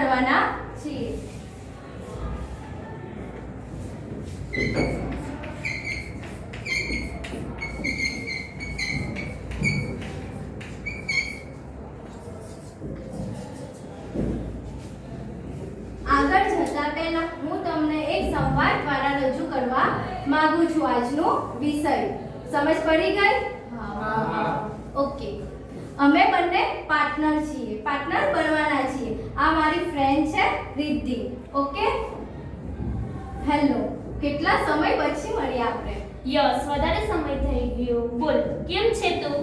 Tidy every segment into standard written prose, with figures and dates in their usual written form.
કરવાના છીએ। આગળ જતા પહેલા હું તમને એક સંવાદ દ્વારા રજૂ કરવા માંગુ છું આજનો વિષય। સમજ પડી ગઈ? હા। ઓકે, અમે બંને પાર્ટનર છીએ, પાર્ટનર બનવાના છીએ। આ મારી ફ્રેન્ડ છે રિદ્ધિ। ઓકે, હેલો, કેટલા સમય પછી મળ્યા આપણે? યસ, વધારે સમય થઈ ગયો। બોલ, કેમ છે તું?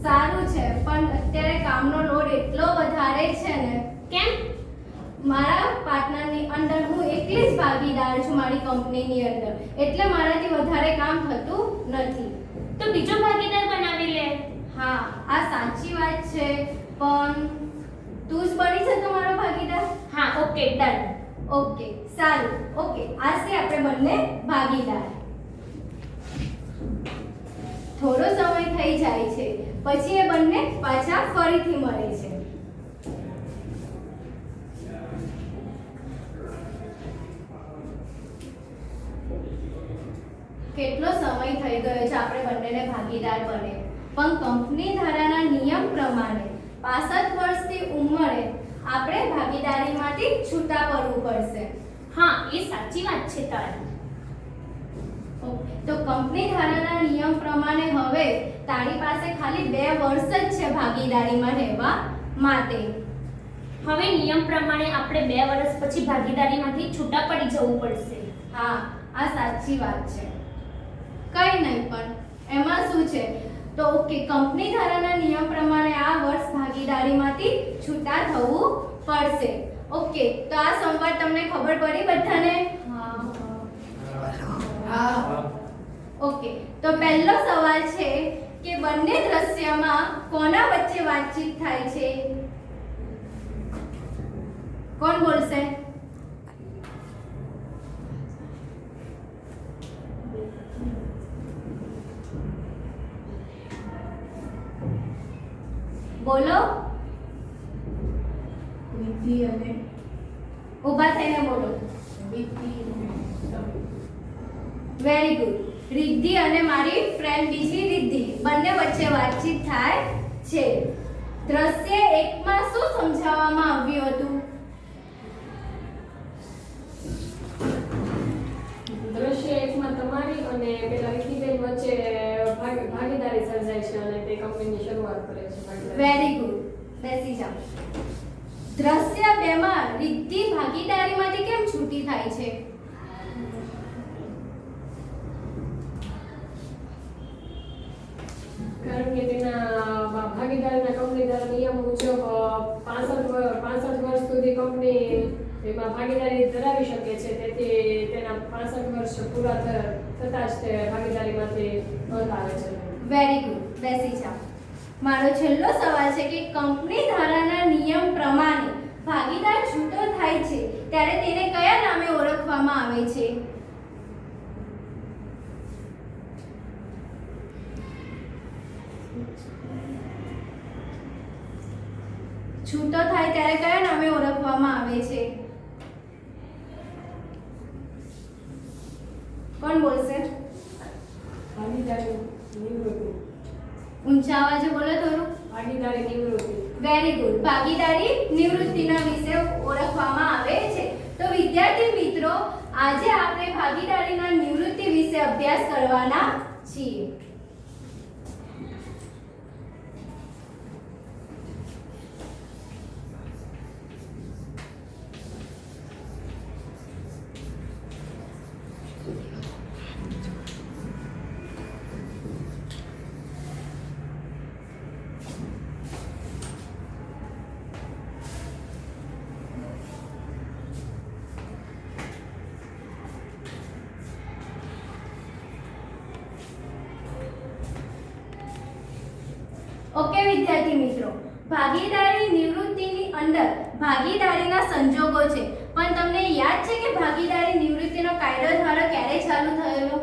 સારું છે, પણ અત્યારે કામનો લોડ એટલો વધારે છે ને। કેમ? મારા પાર્ટનરની અંદર હું એકલી જ ભાગીદાર છું મારી કંપનીની અંદર, એટલે મારાથી વધારે કામ થતું નથી। તો બીજો ભાગીદાર બનાવી લે। હા, આ સાચી વાત છે, પણ તું જ બની છે તમારો ભાગીદાર? હા, ઓકે, ડન। ઓકે, સારું। ઓકે, આજથી આપણે બંને ભાગીદાર। થોડો સમય થઈ જાય છે, પછી એ બંને પાછા ફરીથી મળે છે। કેટલો સમય થઈ ગયો છે આપણે બંનેને ભાગીદાર બને, પણ કંપની ધારાના નિયમ પ્રમાણે 65 વર્ષની ઉંમરે આપણે ભાગીદારીમાંથી છૂટા પડવું પડશે। હા, એ સાચી વાત છે તારી। તો કંપની ધારાના નિયમ પ્રમાણે હવે તારી પાસે ખાલી 2 વર્ષ જ છે ભાગીદારીમાં રહેવા માટે। હવે નિયમ પ્રમાણે આપણે 2 વર્ષ પછી ભાગીદારીમાંથી છૂટા પડી જવું પડશે। હા, આ સાચી વાત છે। કઈ નહીં, પણ એમાં શું છે? તો ઓકે, કંપની ધારાના નિયમ પ્રમાણે આ વર્ષ ભાગીદારીમાંથી છૂટા થવું પડશે। ઓકે, તો આ સંવાદ તમને ખબર પડી બધાને? હા। ઓકે, તો પહેલો સવાલ છે કે બંને દ્રશ્યમાં કોના વચ્ચે વાતચીત થાય છે? કોણ બોલશે? બોલો, રિદ્ધિ અને ઊભા થઈને બોલો। Very good. રિદ્ધિ અને મારી ફ્રેન્ડ બીજી રિદ્ધિ બંને વચ્ચે વાતચીત થાય છે। દ્રશ્ય 1 માં શું સમજાવવામાં આવ્યું હતું? દ્રશ્ય 1 માં તમારી અને પેલા રિદ્ધિબેન વચ્ચે ભાગીદારી સર્જાય છે અને તે કંપનીની શરૂઆત કરે છે। વેરી ગુડ, બેસી જાઓ। દ્રશ્ય 2 માં રિદ્ધિ ભાગીદારીમાંથી કેમ છૂટી થાય છે? કારણ કે તેના ભાગીદારીના કંપની દ્વારા નિયમ મુજબ 65 વર્ષ સુધી કંપની એમાં ભાગીદારી ધરાવી શકે છે। તેથી તેના 65 વર્ષ પૂરા થતાં જ તે ભાગીદારીમાંથી અંત આવે છે। વેરી ગુડ, બેસી જાઓ। મારો છેલ્લો સવાલ છે કે કંપની ધારાના નિયમ પ્રમાણે ભાગીદાર છૂટો થાય છે ત્યારે તેને કયા નામે ઓળખવામાં આવે છે? છૂટો થાય ત્યારે કયા નામે ઓળખવામાં આવે છે? કોણ બોલશે? ભાગીદારી નિવૃત્તિ। ઊંચા અવાજે બોલો થોડું। ભાગીદારી નિવૃત્તિ। વેરી ગુડ, ભાગીદારી નિવૃત્તિના વિશે ઓળખવામાં આવે છે। તો વિદ્યાર્થી મિત્રો, આજે આપણે ભાગીદારીના નિવૃત્તિ વિશે અભ્યાસ કરવાના છીએ। ઓકે વિદ્યાર્થી મિત્રો, ભાગીદારી નિવૃત્તિની અંદર ભાગીદારીના સંજોગો છે, પણ તમને યાદ છે કે ભાગીદારી નિવૃત્તિનો કાયદો ધારો ક્યારે ચાલુ થયેલો?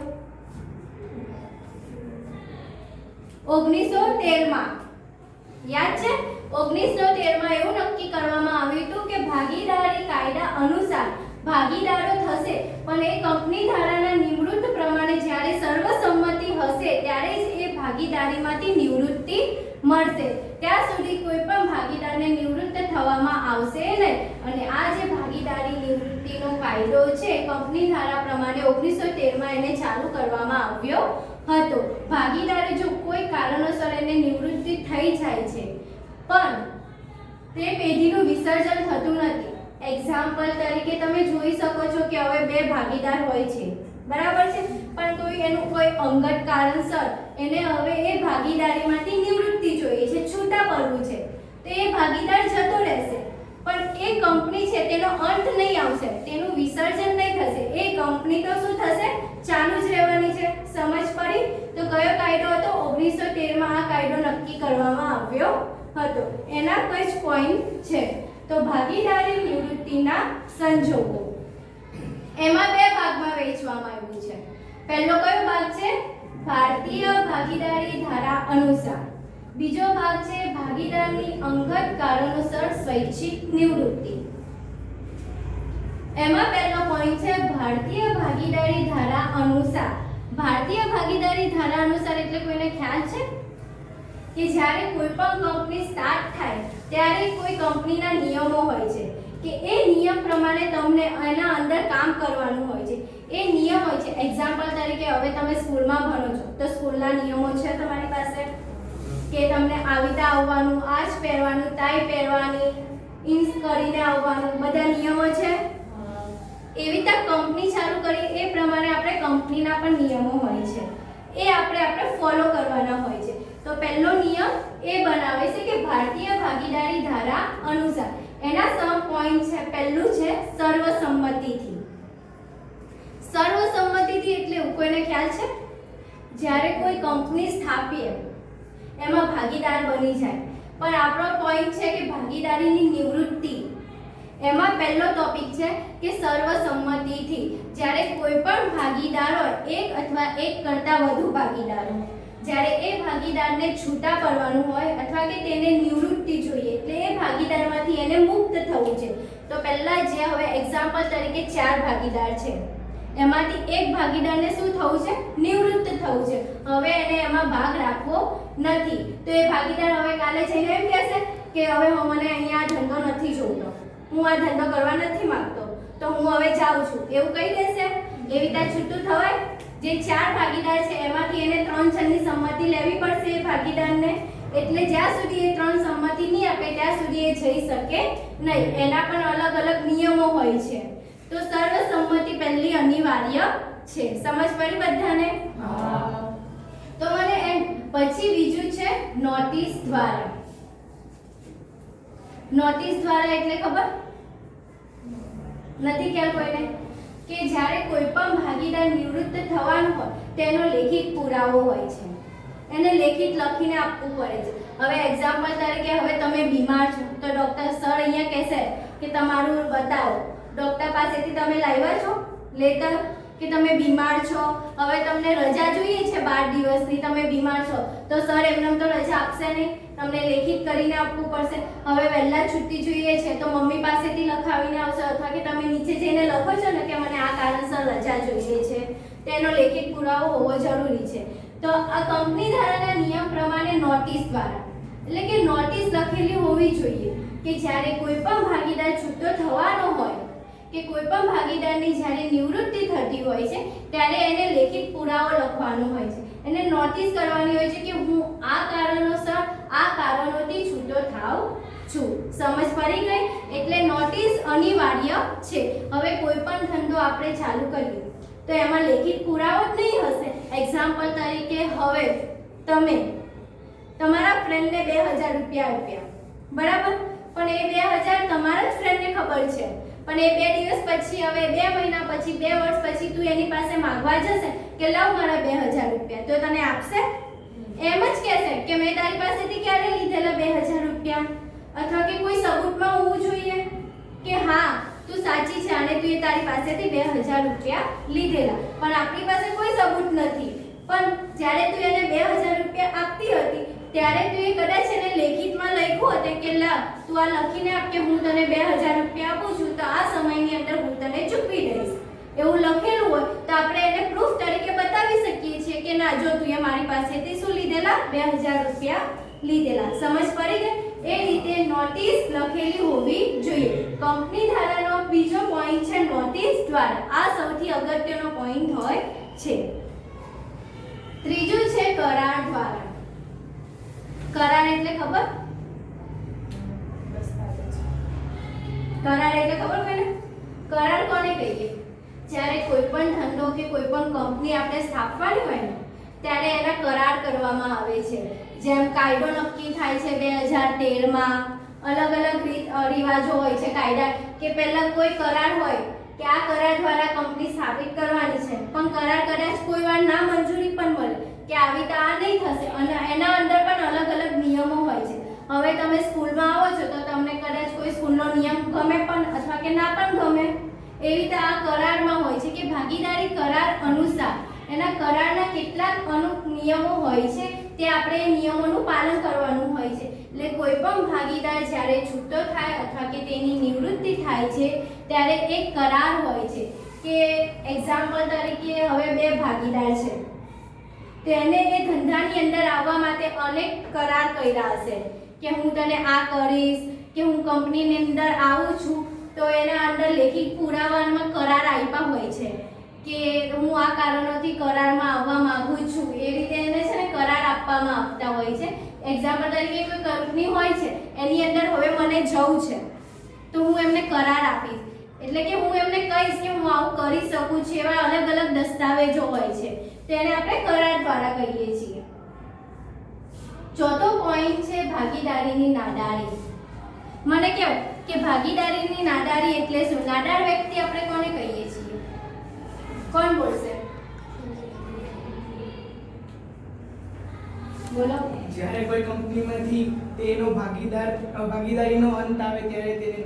1913 માં। યાદ છે? 1913 માં એવું નક્કી કરવામાં આવ્યું હતું કે ભાગીદારી ભાગીદારો થશે, પણ એ કંપની ધારાના નિવૃત્ત પ્રમાણે જ્યારે સર્વસંમતિ હશે ત્યારે જ એ ભાગીદારીમાંથી નિવૃત્તિ મળશે. ત્યાં સુધી કોઈ પણ ભાગીદારને નિવૃત્ત થવામાં આવશે નહીં. અને આ જે ભાગીદારી નિવૃત્તિનો કાયદો છે કંપની ધારા પ્રમાણે 1913માં એને ચાલુ કરવામાં આવ્યો હતો. ભાગીદારે જો કોઈ કારણોસર એને નિવૃત્તિ થઈ જાય છે પણ તે પેઢીનું વિસર્જન થતું નથી. એક્ઝામ્પલ તરીકે તમે જોઈ શકો છો કે હવે બે ભાગીદાર હોય છે, બરાબર છે, પણ કોઈ અંગત કારણસર એને હવે એ ભાગીદારીમાંથી નિવૃત્તિ જોઈએ છે, છૂટા પડવું છે, તો એ ભાગીદાર જતો રહેશે. પણ એ કંપની છે તેનો અંત નહીં આવશે, તેનું વિસર્જન નહીં થશે, એ કંપની તો શું થશે, ચાલુ જ રહેવાની છે. સમજ પડી? તો કયો કાયદો હતો? 1913માં આ કાયદો નક્કી કરવામાં આવ્યો હતો. એના કઈ જ પોઈન્ટ છે. તો ભાગીદારી નિવૃત્તિના સંજોગો એમાં બે ભાગમાં વહેંચવામાં આવ્યું છે. પહેલો કયો ભાગ છે? ભારતીય ભાગીદારી ધારા અનુસાર. બીજો ભાગ છે ભાગીદારની અંગત કારણોસર સ્વૈચ્છિક નિવૃત્તિ. એમાં પહેલો પોઈન્ટ છે ભારતીય ભાગીદારી ધારા અનુસાર. ભારતીય ભાગીદારી ધારા અનુસાર એટલે કોઈને ખ્યાલ છે કે જ્યારે કોઈ પણ કંપની સ્ટાર્ટ થાય ત્યારે કોઈ કંપનીના નિયમો હોય છે કે એ નિયમ પ્રમાણે તમને એના અંદર કામ કરવાનું હોય છે. એ નિયમ હોય છે. એક્ઝામ્પલ તરીકે હવે તમે સ્કૂલમાં ભણો છો તો સ્કૂલના નિયમો છે તમારી પાસે કે તમને આવી રીતે આવવાનું, આ જ પહેરવાનું, ટાઈ પહેરવાની, ઇન્સ કરીને આવવાનું, બધા નિયમો છે. એવી રીતે કંપની ચાલુ કરી એ પ્રમાણે આપણે કંપનીના પણ નિયમો હોય છે, એ આપણે ફોલો કરવાના હોય છે. તો પહેલો નિયમ એ બનાવે છે કે ભારતીય ભાગીદારી ધારા અનુસાર એના સમ પોઈન્ટ છે. પહેલું છે સર્વસંમતિથી. સર્વસંમતિથી એટલે કોઈને ખ્યાલ છે? જ્યારે કોઈ કંપની સ્થાપીએ એમાં ભાગીદાર બની જાય, પણ આપણો પોઈન્ટ છે કે ભાગીદારીની નિવૃત્તિ. એમાં પહેલો ટોપિક છે કે સર્વસંમતિથી. જ્યારે કોઈ પણ ભાગીદાર હોય, એક અથવા એક કરતાં વધુ ભાગીદારો, જ્યારે એ ભાગીદારને છૂટા પડવાનું હોય અથવા કે તેને નિવૃત્તિ જોઈએ એટલે એ ભાગીદારમાંથી એને મુક્ત થવું છે. તો પહેલા જે હવે એક્ઝામ્પલ તરીકે 4 ભાગીદાર છે, એમાંથી એક ભાગીદારને શું થવું છે? નિવૃત્ત થવું છે. હવે એને એમાં ભાગ રાખવો નથી. તો એ ભાગીદાર હવે કાલે જઈને એમ કહેશે કે હવે મને અહીંયા આ ધંધો નથી જોઈતો, હું આ ધંધો કરવા નથી માંગતો, તો હું હવે જાઉં છું, એવું કહી દેશે? એવી રીતે છૂટું થવાય? જે 4 ભાગીદાર છે એમાંથી એને 3 જણની સંમતિ લેવી પડશે એ ભાગીદારને. એટલે જ્યાં સુધી એ 3 સંમતિ નહીં આપે ત્યાં સુધી એ જઈ શકે નહીં. એના પણ અલગ અલગ નિયમો હોય છે. તો સર્વસંમતિ પહેલી અનિવાર્ય છે. સમજ પડી બધાને? તો મને એમ પછી બીજું છે નોટિસ દ્વારા. નોટિસ દ્વારા એટલે ખબર નથી ખ્યાલ કોઈને? કે જ્યારે કોઈ પણ ભાગીદાર નિવૃત્ત થવાનું હોય તેનો લેખિત પુરાવો હોય છે, એને લેખિત લખીને આપવું પડે છે. હવે એક્ઝામ્પલ તરીકે હવે તમે બીમાર છો તો ડૉક્ટર સર અહીંયા કહેશે કે તમારું બતાવો. ડૉક્ટર પાસેથી તમે લાવ્યા છો લેટર કે તમે બીમાર છો, હવે તમને રજા જોઈએ છે 12 દિવસની, તમે બીમાર છો, તો સર એમને તો રજા આપશે નહીં, તમને લેખિત કરીને આપવું પડશે. હવે વહેલા છુટ્ટી જોઈએ છે તો મમ્મી પાસેથી લખાવીને આવશે અથવા કે તમે નીચે જઈને લખો છો ને કે મને આ કારણસર રજા જોઈએ છે, તેનો લેખિત પુરાવો હોવો જરૂરી છે. તો આ કંપની ધારાના નિયમ પ્રમાણે નોટિસ દ્વારા એટલે કે નોટિસ લખેલી હોવી જોઈએ કે જ્યારે કોઈ પણ ભાગીદાર છૂટો થવાનો હોય કે કોઈ પણ ભાગીદારની જ્યારે નિવૃત્તિ થતી હોય છે ત્યારે એને લેખિત પુરાવો લખવાનો હોય છે, એને નોટિસ કરવાની હોય છે કે હું આ કારણોસર આ કારણોથી છૂટો થાઉં છું. સમજ પડી ગઈ? એટલે નોટિસ અનિવાર્ય છે. હવે કોઈ પણ ધંધો આપણે ચાલુ કરીએ તો એમાં લેખિત પુરાવો જ નહીં હશે. એક્ઝામ્પલ તરીકે હવે તમે તમારા ફ્રેન્ડને 2000 રૂપિયા આપ્યા, બરાબર, પણ એ 2000 તમારા જ ફ્રેન્ડને ખબર છે, પણ એ 2 દિવસ પછી, હવે 2 મહિના પછી, 2 વર્ષ પછી તું એની પાસે માંગવા જશે કે લાવ મારા 2000 રૂપિયા, તો તને આપશે? એમ જ કહેશે કે મેં તારી પાસેથી ક્યારે લીધેલા 2000 રૂપિયા, અથવા કે કોઈ સબૂતમાં હોવું જોઈએ કે હા તું સાચી છે અને તું એ તારી પાસેથી 2000 રૂપિયા લીધેલા, પણ આપણી પાસે કોઈ સબૂત નથી. પણ જ્યારે તું એને 2000 રૂપિયા આપતી હતી ત્યારે તું એ કદાચ એને લેખિતમાં લખ્યું હતું કે લા તું આ લખીને આપ કે હું તને 2000 રૂપિયા આપું છું, તો આ સમયની અંદર હું તને પાસેથી શું લીધેલા? 2000 રૂપિયા લીધેલા. સમજ પડી ગઈ? એ રીતે નોટિસ લખેલી હોવી જોઈએ. કંપની ધારાનો બીજો પોઈન્ટ છે નોટિસ દ્વારા. આ સૌથી અગત્યનો પોઈન્ટ હોય છે. ત્રીજું છે કરાર દ્વારા. કરાર એટલે ખબર? કરાર એટલે ખબર કોઈને? કરાર કોને કહીએ? જ્યારે કોઈ પણ ધંધો કે કોઈ પણ કંપની આપણે સ્થાપવાની હોય ને ત્યારે એના કરાર કરવામાં આવે છે. જેમ કાયદો નક્કી થાય છે 2013 માં. અલગ અલગ રિવાજો હોય છે કાયદા કે પહેલા કોઈ કરાર હોય કે આ કરાર દ્વારા કંપની સ્થાપિત કરવાની છે, પણ કરાર કદાચ કોઈ વાર ના મંજૂરી પણ મળે કે આવી તો આ નહીં થશે, અને એના અંદર પણ અલગ અલગ નિયમો હોય છે. હવે તમે સ્કૂલમાં આવો છો તો તમને કદાચ કોઈ સ્કૂલનો નિયમ ગમે પણ અથવા કે ના પણ ગમે. એવી રીતે આ કરારમાં હોય છે કે ભાગીદારી કરાર અનુસાર એના કરારના કેટલાક નિયમો હોય છે, તે આપણે નિયમોનું પાલન કરવાનું હોય છે. એટલે કોઈ પણ ભાગીદાર જ્યારે છૂટો થાય અથવા કે તેની નિવૃત્તિ થાય છે ત્યારે એક કરાર હોય છે. કે એક્ઝામ્પલ તરીકે હવે બે ભાગીદાર છે, તેને એ ધંધાની અંદર આવવા માટે અનેક કરાર કર્યા હશે કે હું તને આ કરીશ, કે હું કંપનીની અંદર આવું છું, તો એના અંદર લેખિત પુરાવામાં કરાર આપ્યા હોય છે કે હું આ કારણોથી કરારમાં આવવા માંગુ છું. એ રીતે એને છે ને કરાર આપવામાં આવતા હોય છે. એક્ઝામ્પલ તરીકે કોઈ કંપની હોય છે, એની અંદર હવે મને જવું છે તો હું એમને કરાર આપીશ, એટલે કે હું એમને કહીશ કે હું આવું કરી શકું છું. એવા અલગ અલગ દસ્તાવેજો હોય છે, તેને આપણે કરાર દ્વારા કહીએ છીએ. ચોથો પોઈન્ટ છે ભાગીદારીની નાદારી. મને કહો કે ભાગીદારીની નાદારી એટલે શું? નાદાર વ્યક્તિ આપણે કોને કહીએ છીએ? કોણ બોલશે? બોલો. જ્યારે કોઈ કંપનીમાંથી તેનો ભાગીદારીનો અંત આવે ત્યારે તેને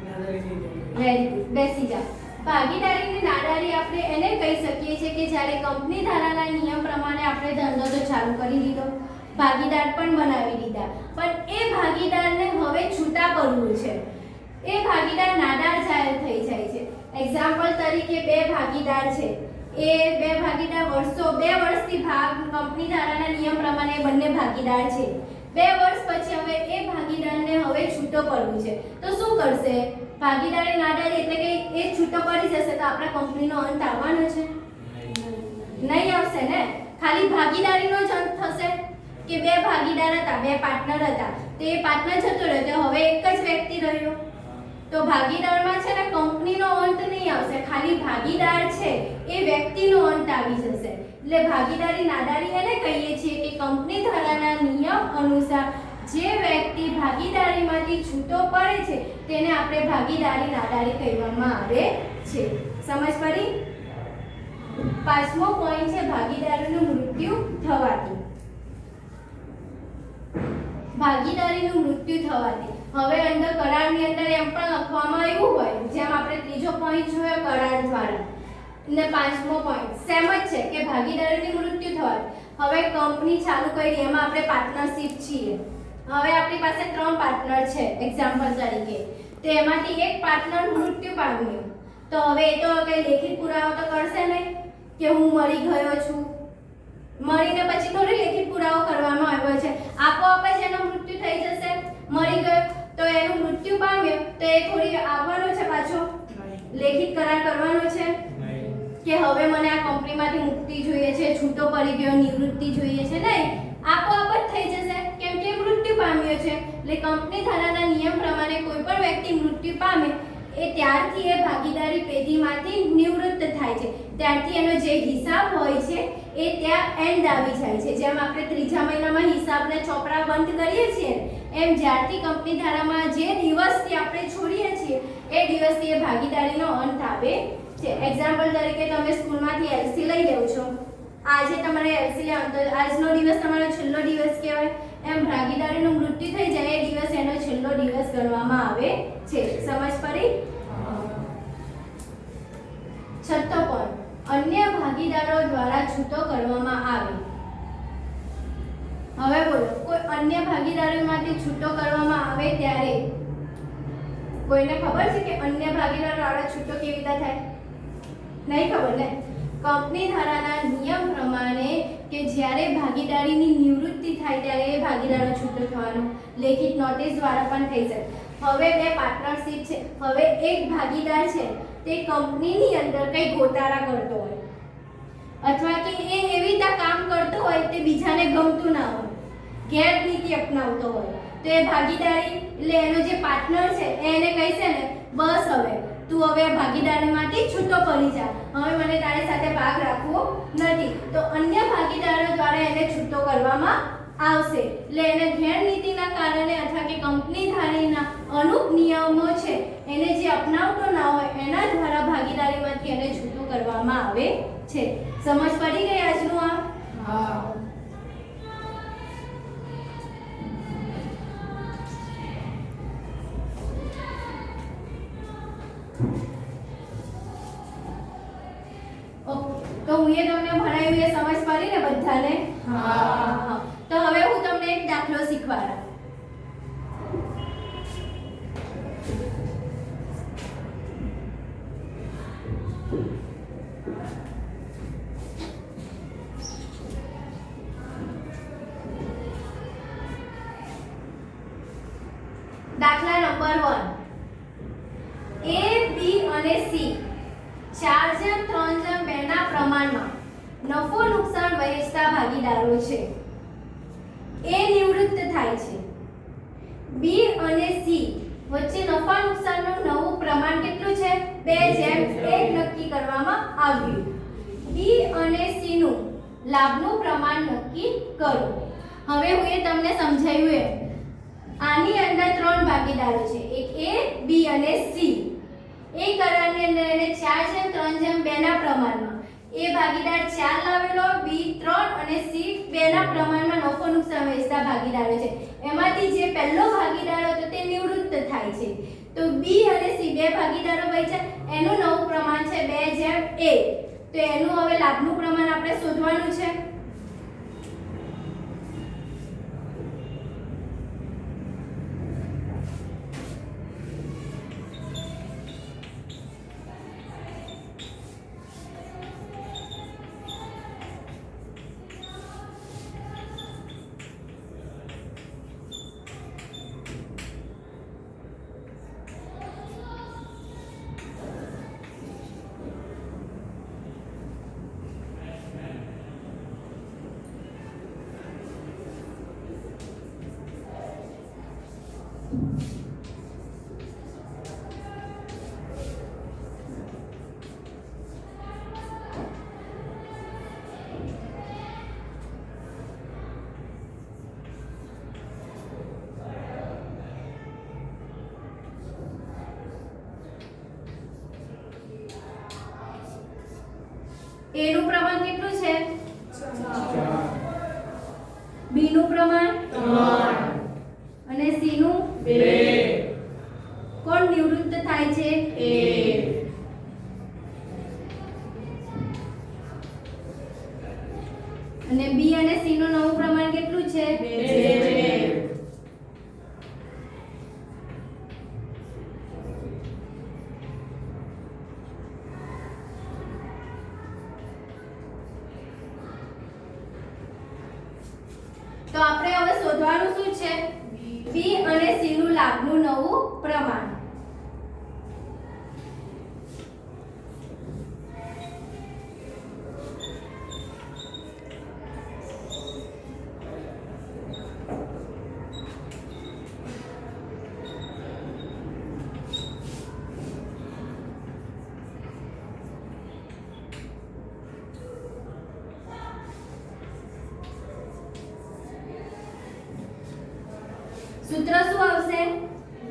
નાદારી થઈ જાય. વેરી ગુડ, બેસી જાઓ. ભાગીદારીની નાદારી આપણે એને કહી શકીએ છીએ કે જ્યારે કંપની ધારાના નિયમ પ્રમાણે આપણે ધંધો તો ચાલુ કરી દીધો, ભાગીદાર પણ બનાવી દીધા, પણ એ ભાગીદારને હવે છૂટા પડવું છે. એ ભાગીદાર નાદાર જાહેર થઈ જાય છે. એક્ઝામ્પલ તરીકે બે ભાગીદાર છે, એ બે ભાગીદાર 2 વર્ષથી કંપની ધારાના નિયમ પ્રમાણે બંને ભાગીદાર છે. 2 વર્ષ પછી હવે એ ભાગીદારને હવે છૂટો પડવું છે, તો શું કરશે? ભાગીદારી નાદારી એટલે કે એ છૂટો પડી જશે તો આપણા કંપનીનો અંત આવવાનો છે? નહીં આવશે ને. ખાલી ભાગીદારીનો જ અંત થશે કે બે ભાગીદાર હતા, બે પાર્ટનર હતા, તો એ પાર્ટનર જતો રહ્યો તો હવે એક જ વ્યક્તિ રહ્યો. તો ભાગીદારમાં છે ને કંપનીનો અંત નહીં આવશે, ખાલી ભાગીદાર છે એ વ્યક્તિનો અંત આવી જશે. એટલે ભાગીદારી નાદારી એને કહીએ છીએ કે કંપની ધારાના નિયમ અનુસાર જે વ્યક્તિ ભાગીદારીમાંથી છૂટો પડે છે તેને આપણે ભાગીદારી નાદારી કહેવામાં આવે છે. સમજ પડી? પાંચમો પોઈન્ટ છે ભાગીદારીનું મૃત્યુ થવાથી. ભાગીદારીનું મૃત્યુ થવાથી હવે અંદર કરારની અંદર એમ પણ લખવામાં આવ્યું હોય, જેમ આપણે ત્રીજો પોઈન્ટ જોયો કરાર દ્વારા, ને પાંચમો પોઈન્ટ સેમ જ છે કે ભાગીદારીનું મૃત્યુ થવાથી. હવે કંપની ચાલુ કરી, એમાં આપણે પાર્ટનરશિપ છીએ. હવે આપણી પાસે 3 પાર્ટનર છે એક્ઝામ્પલ તરીકે, તો એમાંથી એક પાર્ટનર મૃત્યુ પામ્યો, તો હવે એ તો કઈ લેખિત પુરાવો તો કરશે નહીં કે હું મરી ગયો છું. મરીને પછી થોડી લેખિત પુરાવો કરવામાં આવ્યો છે, આપોઆપ જ એનું મૃત્યુ થઈ જશે. મરી ગયો તો એનું મૃત્યુ પામ્યો તો એ થોડી આવવાનો છે, પાછો લેખિત કરાર કરવાનો છે કે હવે મને આ કંપનીમાંથી મુક્તિ જોઈએ છે, છૂટો પડી ગયો, નિવૃત્તિ જોઈએ છે. નહીં, આપોઆપ જ થઈ જશે કેમ કે મૃત્યુ પામ્યો છે. એટલે કંપની ધારાના નિયમ પ્રમાણે કોઈ પણ વ્યક્તિ મૃત્યુ પામે એ ત્યારથી એ ભાગીદારી પેઢીમાંથી નિવૃત્ત થાય છે, ત્યારથી એનો જે હિસાબ હોય છે એ ત્યાં એન્ડ આવી જાય છે. જેમ આપણે ત્રીજા મહિનામાં હિસાબના ચોપડા બંધ કરીએ છીએ એમ જ્યારથી કંપની ધારામાં જે દિવસથી આપણે છોડીએ છીએ એ દિવસથી એ ભાગીદારીનો અંત આવે છે. એક્ઝામ્પલ તરીકે તમે સ્કૂલમાંથી એલસી લઈ લો છો, આજે તમારે એલસી લેવાનું તો આજનો દિવસ તમારો છેલ્લો દિવસ કહેવાય. એમ ભાગીદારીનું મૃત્યુ થઈ જાય એ દિવસ એનો છેલ્લો દિવસ ગણવામાં આવે છે. સમજ પડી? છઠ્ઠો પોઈન્ટ અન્ય ભાગીદારો દ્વારા છૂટો કરવામાં આવે. હવે બોલો, કોઈ અન્ય ભાગીદારોમાંથી છૂટો કરવામાં આવે ત્યારે કોઈને ખબર છે કે અન્ય ભાગીદારો દ્વારા છૂટો કેવી રીતે થાય? નહીં ખબર ને. કંપની ધારાના નિયમ પ્રમાણે કે જ્યારે ભાગીદારીની નિવૃત્તિ થાય ત્યારે એ ભાગીદારો છૂટો થવાનો લેખિત નોટિસ દ્વારા પણ થઈ શકે. હવે બે પાર્ટનરશિપ છે, હવે એક ભાગીદાર છે તે કંપનીની અંદર કંઈ ગોટાળા કરતો હોય અથવા કે એ એવી રીતે કામ કરતો હોય તે બીજાને ગમતું ના હોય, ગેરનીતિ અપનાવતો હોય, તો એ ભાગીદારી એટલે એનો જે પાર્ટનર છે એને કહેશે ને બસ હવે તું હવે ભાગીદારીમાંથી છૂટો પડી જા, હવે મને તારી સાથે ભાગ રાખવો નથી, તો અન્ય ભાગીદારો દ્વારા એને છૂટો કરવામાં આવશે. એટલે એને ગેરનીતિના કારણે અથવા કે કંપની ધારીના અનુપ નિયમો છે એને જે અપનાવતો ના હોય એના દ્વારા ભાગીદારીમાંથી એને છૂટું કરવામાં આવે છે. સમજ પડી ગઈ આજનું આ? હા. ઓકે, તો હું એ તમને ભણાવ્યું એ સમજ પડી ને બધાને? હા. તો હવે હું તમને એક દાખલો શીખવાડું. દાખલા નંબર 1. A, B અને C 4:3:2 ના પ્રમાણમાં નફો નુકસાન વહેંચતા ભાગીદારો છે. A નિવૃત્ત થાય છે. B અને C વચ્ચે નફા નુકસાનનું નવું પ્રમાણ કેટલું છે? 2:1 નક્કી કરવામાં આવ્યું. B અને C નું લાભનું પ્રમાણ નક્કી કરો. હવે હું એ તમને સમજાવ્યું એમ આની અંદર 3 ભાગીદારો છે, એક A, B અને C. એ કરારની અંદર એને 4:3:2 ના પ્રમાણમાં એ ભાગીદાર 4 લાવેલો, B 3 અને C 2 ના પ્રમાણમાં નફો નુકસાન વહેંચતા ભાગીદારો છે. એમાંથી જે પહેલો ભાગીદાર હતો તે નિવૃત્ત થાય છે, તો B અને C બે ભાગીદારો બચ્યા, એનું નવું પ્રમાણ છે 2:1. તો એનું હવે લાભનું પ્રમાણ આપણે શોધવાનું છે. A નું પ્રમાણ કેટલું છે? 4. B નું પ્રમાણ 3. અને C નું 2. કોણ નિવૃત્ત થાય છે? A. અને B અને C નું નવું પ્રમાણ કેટલું છે? 2. તો આપણે હવે શોધવાનું શું છે? B અને C નું લાભનું નવું પ્રમાણ. સૂત્ર શું આવશે?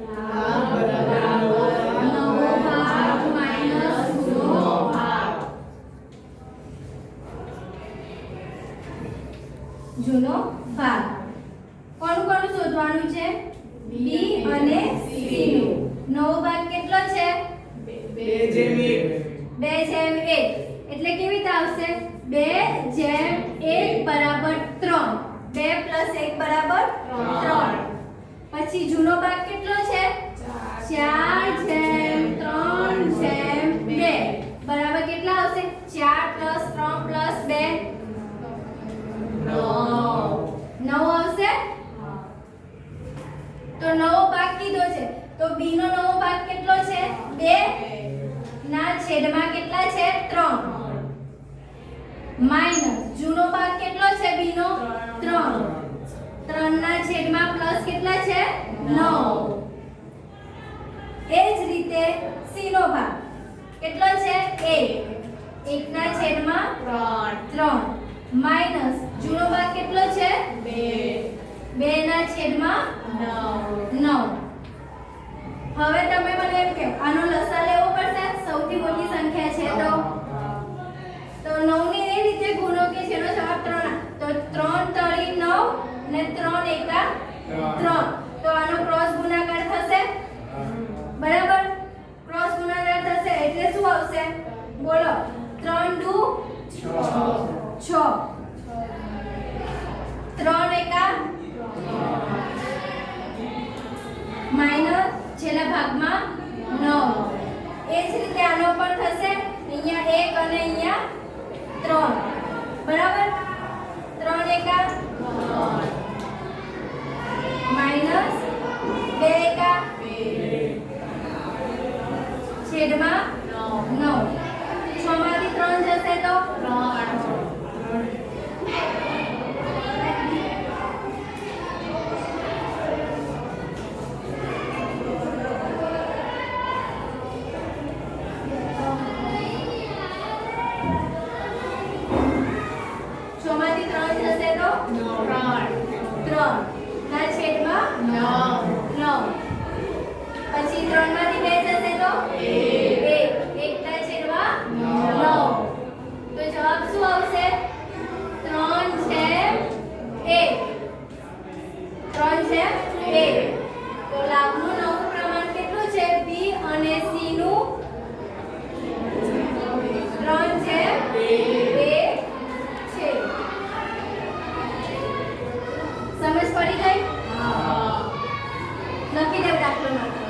લાભ બરાબર નવો ભાગ માઈનસ જૂનો ભાગ. જૂનો ભાગ કોનું કોનું શોધવાનું છે? B અને C નું. નવો ભાગ કેટલો છે? 2:1. 2:1. એટલે કેવી રીતે આવશે? 2:1 બરાબર 3. 2 + 1 બરાબર 3. પછી જૂનો ભાગ કેટલો છે? 4:3:2 બરાબર કેટલા આવશે? 4 + છેદમાં કેટલા છે 3 માઈનસ જૂનો ભાગ કેટલો છે b નો 3 3 ના છેદમાં પ્લસ કેટલા છે 9 એ જ રીતે c નો ભાગ કેટલો છે 1 1 ના છેદમાં 3 માઈનસ જૂનો ભાગ કેટલો છે 2 ના છેદમાં 9 હવે તમે મને એમ કહો આનો લસા લેવો પડશે સૌથી મોટી સંખ્યા છે તો 9 ને એ રીતે ગુણો કે જેનો જવાબ 3 તો 3 તળી 9 ને 3 એકા 3 તો આનો ક્રોસ ગુણાકાર થશે બરાબર ક્રોસ ગુણાકાર થશે એટલે શું આવશે બોલો 3 દુ 6 3 એકા માઈનસ છેલ્લા ભાગમાં 9 એ જ રીતે આનો પણ થશે અહીંયા 1 અને અહીંયા 3 બરાબર 3 એકા માઈનસ 2 એકા છેદમાં 9 6 માંથી 3 જશે તો 3 માંથી 3 જશે તો 3 ના છેદમાં 9 પછી 3 માંથી 2 જશે તો 1 1 ના છેદમાં 9 તો જવાબ શું આવશે 3 છે 1 3 છે 1 તો લાભનું નવું પ્રમાણ કેટલું છે b અને c નું 3 છે 2 છે સમજ પડી ગઈ લખી દેવ દાખલો માત્ર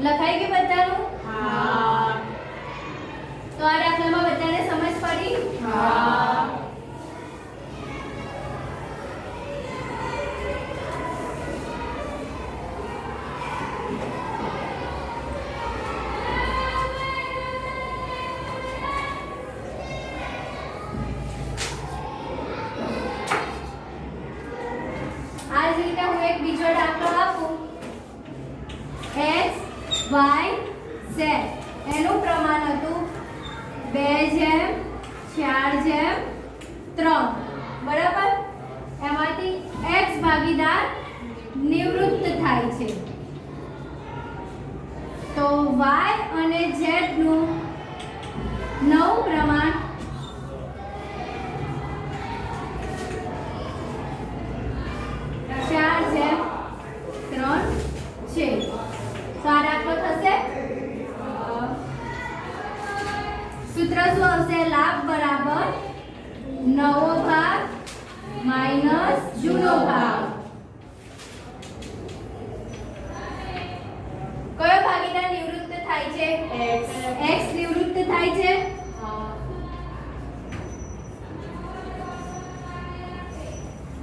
લખાઈ ગયું બધાનું તો આ દાખલામાં બધાને સમજ પડી આ જ રીતે હું એક બીજો દાખલો આપું x y z એનું પ્રમાણ હતું 2:4:3 બરાબર એમાંથી x ભાગીદાર નિવૃત્ત થાય છે તો y અને z નું નવું પ્રમાણ 4:3 છે તો આ દાખલો થશે સૂત્ર શું આવશે લાભ બરાબર નવો ભાગ માઈનસ જૂનો ભાગ કયો ભાગીદાર નિવૃત્ત થાય છે x નિવૃત્ત થાય છે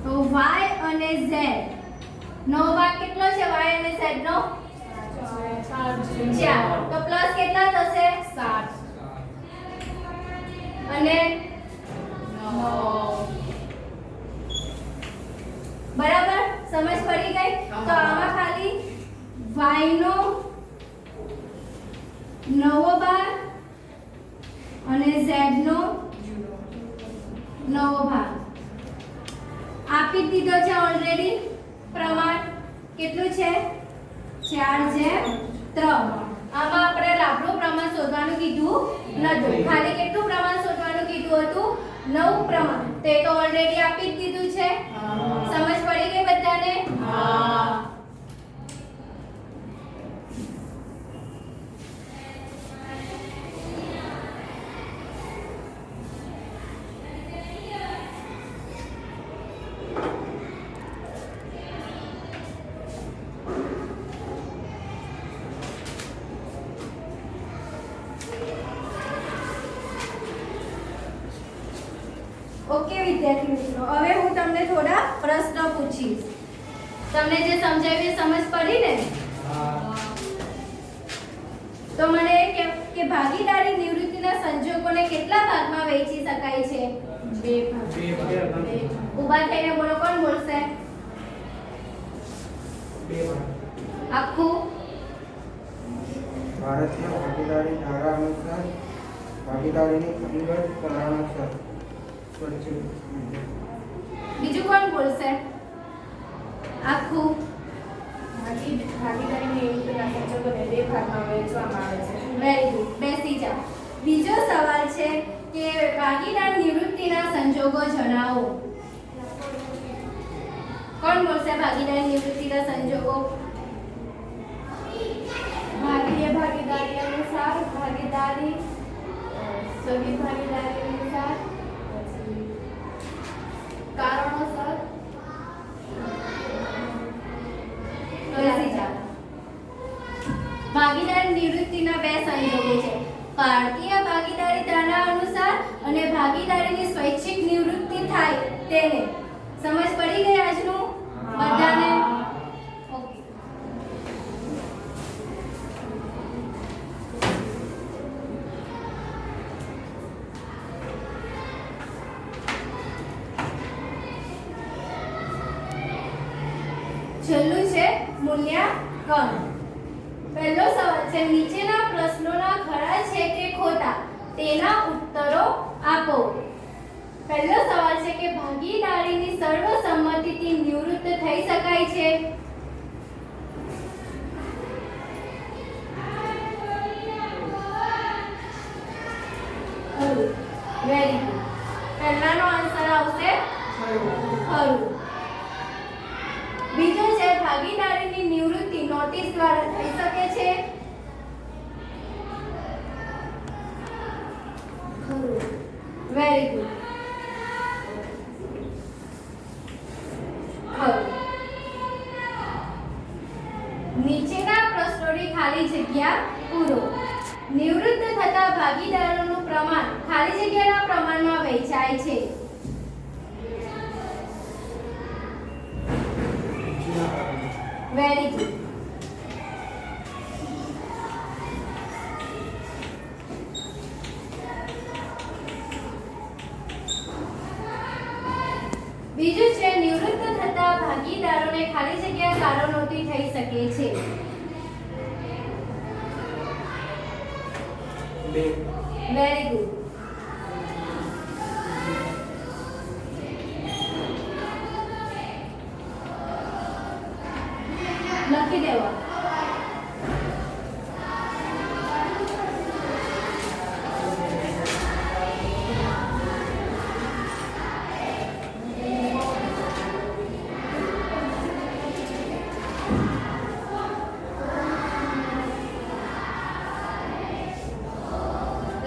તો y અને z નવો ભાગ કેટલો છે y અને z નો 4 તો પ્લસ કેટલા થશે 7 અને 9 બરાબર સમજ પડી ગઈ તો આમાં ખાલી y નો નવો ભાગ અને z નો નવો ભાગ આપી દીધો છે ઓલરેડી પ્રમાણ કેટલું છે 4:3. આમાં આપણે લાભનું પ્રમાણ શોધવાનું કીધું નતું, ખાલી કેટલું પ્રમાણ શોધવાનું કીધું હતું 9 પ્રમાણ. તે તો ઓલરેડી આપી જ દીધું છે. સમજ પડી ગઈ બધાને? ઓકે વિદ્યાર્થી મિત્રો, હવે હું તમને થોડા પ્રશ્ન પૂછીશ. તમને જે સમજાવ્યું એ સમજ પડી ને? તો મને કે ભાગીદારી નિવૃત્તિના સંજોગોને કેટલા ભાગમાં વહેંચી શકાય છે? 2 ભાગ. ઊભા થઈને બોલો, કોણ બોલશે? આખું ભારતીય ભાગીદારી ધારા અનુસાર ભાગીદારીની પરિબળ કારણોસર બીજું કોણ બોલશે? આખું ભાગીદારીની નિવૃત્તિના સંજોગોને 2 ભાગમાં વહેંચવામાં આવે છે. વેરી ગુડ, બેસી જાઓ. બીજો સવાલ છે કે ભાગીદાર નિવૃત્તિના સંજોગો જણાવો. કોણ બોલશે ભાગીદાર નિવૃત્તિના સંજોગો? ભારતીય ભાગીદારી અનુસાર ભાગીદારી સગી ભાગીદારી અનુસાર કારણોસર બેસી જાઓ. ભાગીદાર નિવૃત્તિના 2 સંજોગો છે, ભારતીય ભાગીદારી ધારા અનુસાર અને ભાગીદારીની સ્વૈચ્છિક નિવૃત્તિ થાય તેને. સમજ પડી ગઈ આજનું બધાને? ઓકે. છેલ્લું છે મૂલ્યાંકન. પહેલો સવાલ છે, નીચેના પ્રશ્નોના ખરા છે કે ખોટા તેના ઉત્તરો આપો. પહેલો સવાલ છે કે ભાગીદારીની સર્વસંમતિથી નિવૃત્ત થઈ શકાય છે? Very good. પહેલાનો આન્સર આવશે ખરું. બીજો છે, ભાગીદારીની નિવૃત્તિ નોટિસ દ્વારા થઈ શકે છે? ખરું. Very good. ખરું. નીચેના પ્રશ્નોની ખાલી જગ્યા પૂરો. નિવૃત્ત થતા ભાગીદારોનું પ્રમાણ ખાલી જગ્યાના પ્રમાણમાં વહેંચાય છે. Very good. બીજું છે, નિવૃત્ત થતા ભાગીદારોને ખાલી જગ્યા કારણોથી થઈ શકે છે. Very good. લખી દેવા.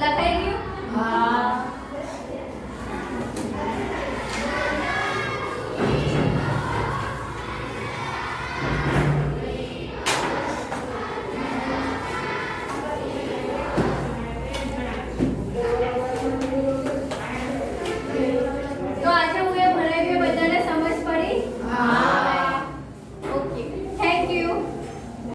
લખાઈ ગયું? તો આજે હું એ ભણાવ્યું, બધાને સમજ પડી? Okay, thank you.